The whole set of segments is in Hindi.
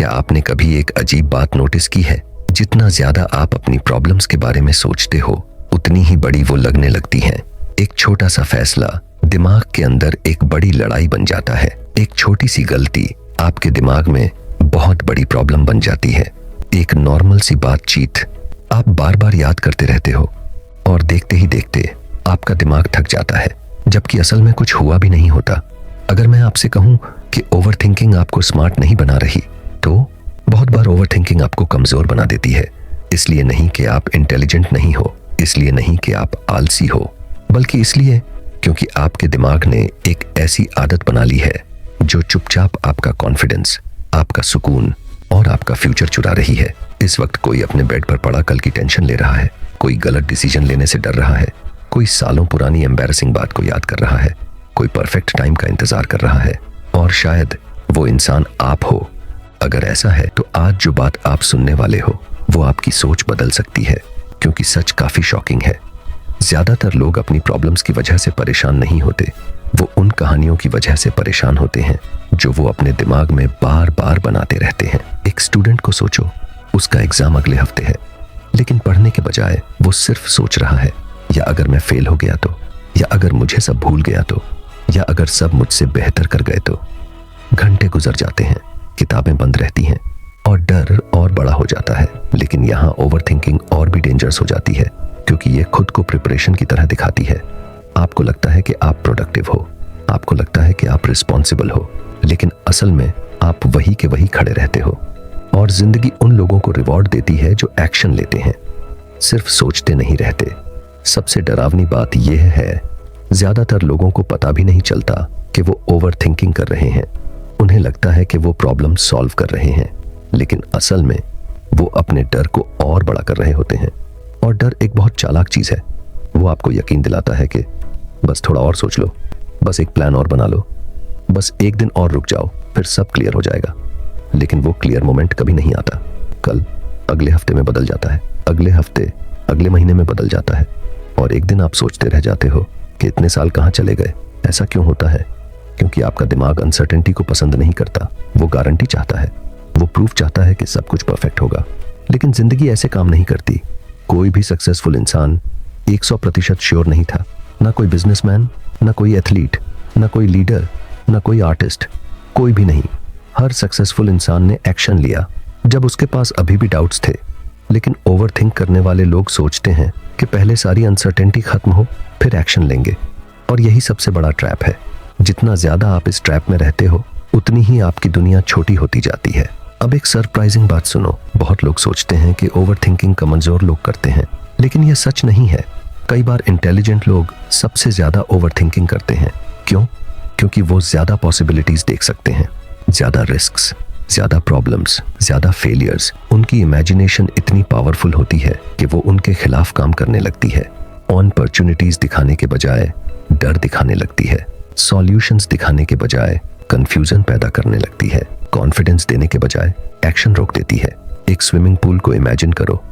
क्या आपने कभी एक अजीब बात नोटिस की है? जितना ज्यादा आप अपनी प्रॉब्लम्स के बारे में सोचते हो उतनी ही बड़ी वो लगने लगती हैं। एक छोटा सा फैसला दिमाग के अंदर एक बड़ी लड़ाई बन जाता है। एक छोटी सी गलती आपके दिमाग में बहुत बड़ी प्रॉब्लम बन जाती है। एक नॉर्मल सी बातचीत आप बार बार याद करते रहते हो और देखते ही देखते आपका दिमाग थक जाता है, जबकि असल में कुछ हुआ भी नहीं होता। अगर मैं आपसे कहूं कि ओवरथिंकिंग आपको स्मार्ट नहीं बना रही, तो बहुत बार ओवरथिंकिंग आपको कमजोर बना देती है। इसलिए नहीं कि आप इंटेलिजेंट नहीं हो, इसलिए नहीं कि आप आलसी हो, बल्कि इसलिए क्योंकि आपके दिमाग ने एक ऐसी आदत बना ली है जो चुपचाप आपका कॉन्फिडेंस, आपका सुकून और आपका फ्यूचर चुरा रही है। इस वक्त कोई अपने बेड पर पड़ा कल की टेंशन ले रहा है, कोई गलत डिसीजन लेने से डर रहा है, कोई सालों पुरानी एम्बैरेसिंग बात को याद कर रहा है, कोई परफेक्ट टाइम का इंतजार कर रहा है, और शायद वो इंसान आप हो। अगर ऐसा है तो आज जो बात आप सुनने वाले हो वो आपकी सोच बदल सकती है, क्योंकि सच काफी शॉकिंग है। ज्यादातर लोग अपनी प्रॉब्लम्स की वजह से परेशान नहीं होते, वो उन कहानियों की वजह से परेशान होते हैं जो वो अपने दिमाग में बार बार बनाते रहते हैं। एक स्टूडेंट को सोचो, उसका एग्जाम अगले हफ्ते है, लेकिन पढ़ने के बजाय वो सिर्फ सोच रहा है, या अगर मैं फेल हो गया तो, या अगर मुझे सब भूल गया तो, या अगर सब मुझसे बेहतर कर गए तो। घंटे गुजर जाते हैं, किताबें बंद रहती हैं और डर और बड़ा हो जाता है। लेकिन यहाँ ओवरथिंकिंग और भी डेंजरस हो जाती है, क्योंकि ये खुद को प्रिपरेशन की तरह दिखाती है। आपको लगता है कि आप प्रोडक्टिव हो, आपको लगता है कि आप रिस्पॉन्सिबल हो, लेकिन असल में आप वही के वही खड़े रहते हो। और जिंदगी उन लोगों को रिवॉर्ड देती है जो एक्शन लेते हैं, सिर्फ सोचते नहीं रहते। सबसे डरावनी बात यह है, ज्यादातर लोगों को पता भी नहीं चलता कि वो ओवरथिंकिंग कर रहे हैं। उन्हें लगता है कि वो प्रॉब्लम सॉल्व कर रहे हैं, लेकिन असल में वो अपने डर को और बड़ा कर रहे होते हैं। और डर एक बहुत चालाक चीज है। वो आपको यकीन दिलाता है कि बस थोड़ा और सोच लो, बस एक प्लान और बना लो, बस एक दिन और रुक जाओ, फिर सब क्लियर हो जाएगा। लेकिन वो क्लियर मोमेंट कभी नहीं आता। कल अगले हफ्ते में बदल जाता है, अगले हफ्ते अगले महीने में बदल जाता है, और एक दिन आप सोचते रह जाते हो कि इतने साल कहाँ चले गए। ऐसा क्यों होता है? क्योंकि आपका दिमाग अनसर्टेनिटी को पसंद नहीं करता, वो गारंटी चाहता है, वो प्रूफ चाहता है कि सब कुछ परफेक्ट होगा। लेकिन जिंदगी ऐसे काम नहीं करती। कोई भी सक्सेसफुल इंसान 100% श्योर नहीं था। ना कोई बिजनेसमैन, ना कोई एथलीट, ना कोई लीडर, ना कोई आर्टिस्ट, कोई भी नहीं। हर सक्सेसफुल इंसान ने एक्शन लिया जब उसके पास अभी भी डाउट्स थे। लेकिन ओवरथिंक करने वाले लोग सोचते हैं कि पहले सारी अनसर्टेनिटी खत्म हो, फिर एक्शन लेंगे। और यही सबसे बड़ा ट्रैप है। जितना ज्यादा आप इस ट्रैप में रहते हो, उतनी ही आपकी दुनिया छोटी होती जाती है। अब एक सरप्राइजिंग बात सुनो। बहुत लोग सोचते हैं कि ओवरथिंकिंग कमजोर लोग करते हैं, लेकिन यह सच नहीं है। कई बार इंटेलिजेंट लोग सबसे ज्यादा ओवरथिंकिंग करते हैं। क्यों? क्योंकि वो ज्यादा पॉसिबिलिटीज देख सकते हैं, ज्यादा रिस्क्स, ज्यादा प्रॉब्लम्स, ज्यादा फेलियर्स। उनकी इमेजिनेशन इतनी पावरफुल होती है कि वो उनके खिलाफ काम करने लगती है। अपॉर्चुनिटीज दिखाने के बजाय डर दिखाने लगती है। सॉल्यूशंस दिखाने के बजाय कंफ्यूजन पैदा करने लगती है। कॉन्फिडेंस देने के बजाय एक्शन रोक देती है। एक स्विमिंग पूल को इमेजिन करो।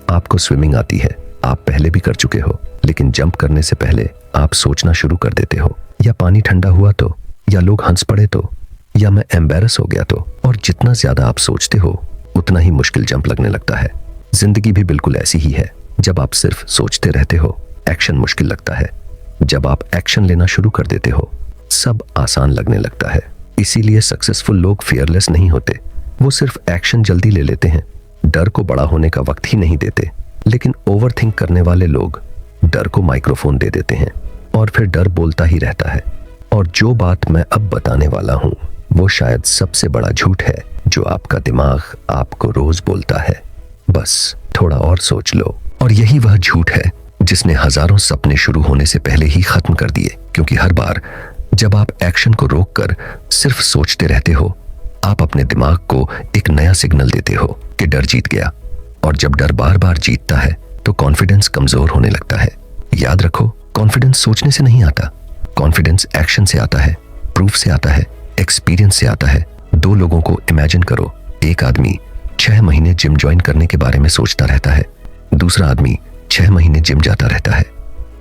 आपको स्विमिंग आती है, आप पहले भी कर चुके हो, लेकिन जंप करने से पहले आप सोचना शुरू कर देते हो, या पानी ठंडा हुआ तो, या लोग हंस पड़े तो, या मैं एम्बैरस हो गया तो। और जितना ज्यादा आप सोचते हो, उतना ही मुश्किल जंप लगने लगता है। जिंदगी भी बिल्कुल ऐसी ही है। जब आप सिर्फ सोचते रहते हो, एक्शन मुश्किल लगता है। जब आप एक्शन लेना शुरू कर देते हो, सब आसान लगने लगता है। इसीलिए सक्सेसफुल लोग फियरलेस नहीं होते। वो सिर्फ एक्शन जल्दी ले लेते हैं, डर को बड़ा होने का वक्त ही नहीं देते। लेकिन ओवरथिंक करने वाले लोग डर को माइक्रोफोन दे देते हैं, और फिर डर बोलता ही रहता है। और जो बात मैं अब बताने वाला हूं, वो शायद सबसे बड़ा झूठ है जो आपका दिमाग आपको रोज बोलता है। बस थोड़ा और सोच लो। और यही वह झूठ है जिसने हजारों सपने शुरू होने से पहले ही खत्म कर दिए। क्योंकि हर बार जब आप एक्शन को रोककर सिर्फ सोचते रहते हो, आप अपने दिमाग को एक नया सिग्नल देते हो कि डर जीत गया। और जब डर बार बार जीतता है तो कॉन्फिडेंस कमजोर होने लगता है। याद रखो, कॉन्फिडेंस सोचने से नहीं आता, कॉन्फिडेंस एक्शन से आता है, प्रूफ से आता है, एक्सपीरियंस से आता है। दो लोगों को इमेजिन करो। एक आदमी 6 महीने जिम ज्वाइन करने के बारे में सोचता रहता है, दूसरा आदमी 6 महीने जिम जाता रहता है।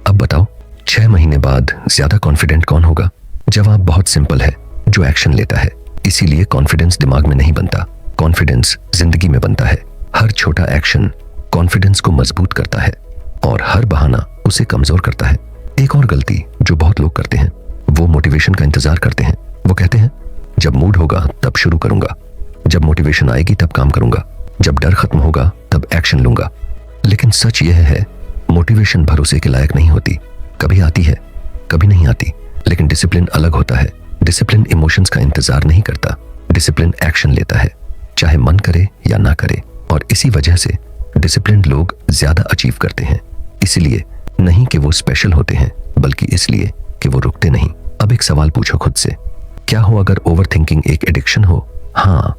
अब बताओ, 6 महीने बाद ज्यादा कॉन्फिडेंट कौन होगा? जवाब बहुत सिंपल है, जो एक्शन लेता है। इसीलिए कॉन्फिडेंस दिमाग में नहीं बनता, कॉन्फिडेंस जिंदगी में बनता है। हर छोटा एक्शन कॉन्फिडेंस को मजबूत करता है और हर बहाना उसे कमजोर करता है। एक और गलती जो बहुत लोग करते हैं, वो मोटिवेशन का इंतजार करते हैं। वो कहते हैं जब मूड होगा तब शुरू करूंगा, जब मोटिवेशन आएगी तब काम करूंगा, जब डर खत्म होगा तब एक्शन लूंगा। लेकिन सच यह है, मोटिवेशन भरोसे के लायक नहीं होती। कभी आती है, कभी नहीं आती। लेकिन डिसिप्लिन अलग होता है। डिसिप्लिन इमोशंस का इंतजार नहीं करता, डिसिप्लिन एक्शन लेता है, चाहे मन करे या ना करे। और इसी वजह से डिसिप्लिन्ड लोग ज्यादा अचीव करते हैं। इसलिए नहीं कि वो स्पेशल होते हैं, बल्कि इसलिए कि वो रुकते नहीं। अब एक सवाल पूछो खुद से, क्या हो अगर ओवरथिंकिंग एक एडिक्शन हो? हाँ,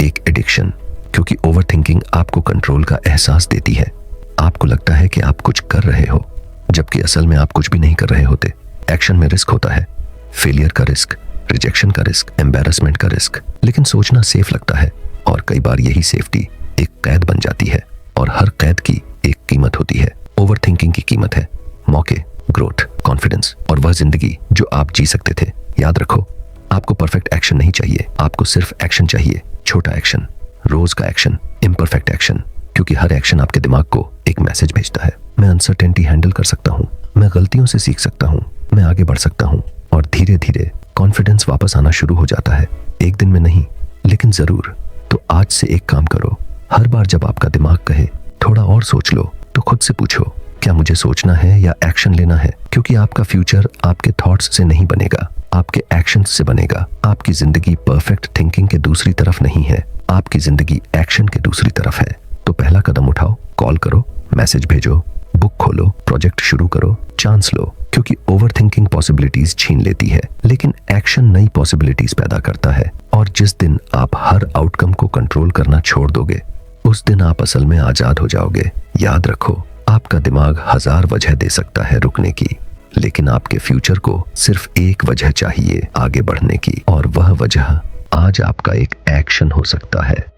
एक एडिक्शन, क्योंकि ओवरथिंकिंग आपको कंट्रोल का एहसास देती है। आपको लगता है कि आप कुछ कर रहे हो, जबकि असल में आप कुछ भी नहीं कर रहे होते। एक्शन में रिस्क होता है, फेलियर का रिस्क, रिजेक्शन का रिस्क, एम्बैरेसमेंट का रिस्क। लेकिन सोचना सेफ लगता है और कई बार यही सेफ्टी एक कैद बन जाती है। और हर कैद की एक कीमत होती है। ओवरथिंकिंग की कीमत है मौके, ग्रोथ, कॉन्फिडेंस और वह जिंदगी जो आप जी सकते थे। याद रखो, आपको परफेक्ट एक्शन नहीं चाहिए, आपको सिर्फ एक्शन चाहिए। छोटा एक्शन, रोज का एक्शन, इम्परफेक्ट एक्शन। क्योंकि हर एक्शन आपके दिमाग को एक मैसेज भेजता है, मैं अनसर्टेनिटी हैंडल कर सकता हूँ, मैं गलतियों से सीख सकता हूँ, मैं आगे बढ़ सकता हूँ। और धीरे धीरे कॉन्फिडेंस वापस आना शुरू हो जाता है। एक दिन में नहीं, लेकिन जरूर। तो आज से एक काम करो, हर बार जब आपका दिमाग कहे थोड़ा और सोच लो, तो खुद से पूछो, क्या मुझे सोचना है या एक्शन लेना है? क्योंकि आपका फ्यूचर आपके थॉट्स से नहीं बनेगा, आपके एक्शंस से बनेगा। आपकी जिंदगी परफेक्ट थिंकिंग के दूसरी तरफ नहीं है, आपकी जिंदगी एक्शन के दूसरी तरफ है। तो पहला कदम उठाओ, कॉल करो, मैसेज भेजो, बुक खोलो, प्रोजेक्ट शुरू करो, चांस लो। क्योंकि ओवरथिंकिंग पॉसिबिलिटीज छीन लेती है, लेकिन एक्शन नई पॉसिबिलिटीज पैदा करता है। और जिस दिन आप हर आउटकम को कंट्रोल करना छोड़ दोगे, उस दिन आप असल में आजाद हो जाओगे। याद रखो, आपका दिमाग 1000 वजह दे सकता है रुकने की, लेकिन आपके फ्यूचर को सिर्फ एक वजह चाहिए आगे बढ़ने की। और वह वजह आज आपका एक एक्शन हो सकता है।